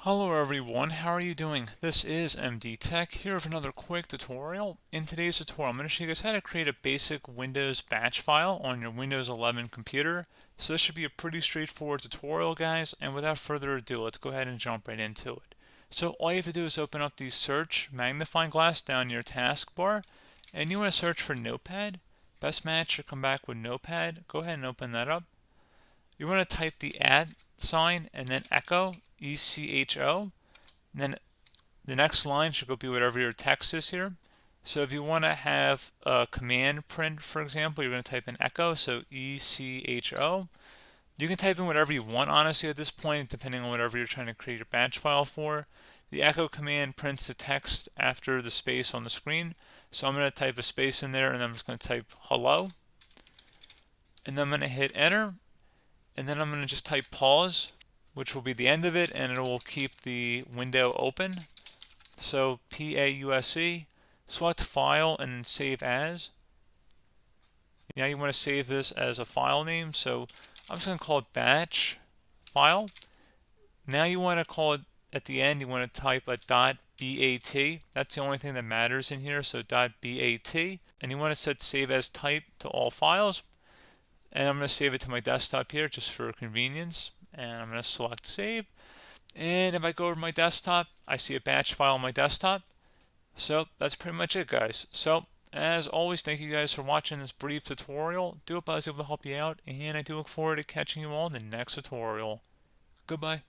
Hello everyone, how are you doing? This is MD Tech here with another quick tutorial. In today's tutorial, I'm going to show you guys how to create a basic Windows batch file on your Windows 11 computer. So this should be a pretty straightforward tutorial, guys, and without further ado, let's go ahead and jump right into it. So all you have to do is open up the search magnifying glass down your taskbar, and you want to search for Notepad. Best match should come back with Notepad. Go ahead and open that up. You want to type the @ and then echo, ECHO. And then the next line should go be whatever your text is here. So if you want to have a command print, for example, you're going to type in echo, so ECHO. You can type in whatever you want, honestly, at this point, depending on whatever you're trying to create your batch file for. The echo command prints the text after the space on the screen. So I'm going to type a space in there, and then I'm just going to type hello. And then I'm going to hit enter. And then I'm going to just type pause, which will be the end of it, and it will keep the window open. So PAUSE, select file and then save as. Now you want to save this as a file name, so I'm just going to call it batch file. Now you want to call it at the end, you want to type a .bat. That's the only thing that matters in here, so .bat. And you want to set save as type to all files. And I'm going to save it to my desktop here just for convenience. And I'm going to select save. And if I go over to my desktop, I see a batch file on my desktop. So that's pretty much it, guys. So as always, thank you guys for watching this brief tutorial. Do hope I was able to help you out. And I do look forward to catching you all in the next tutorial. Goodbye.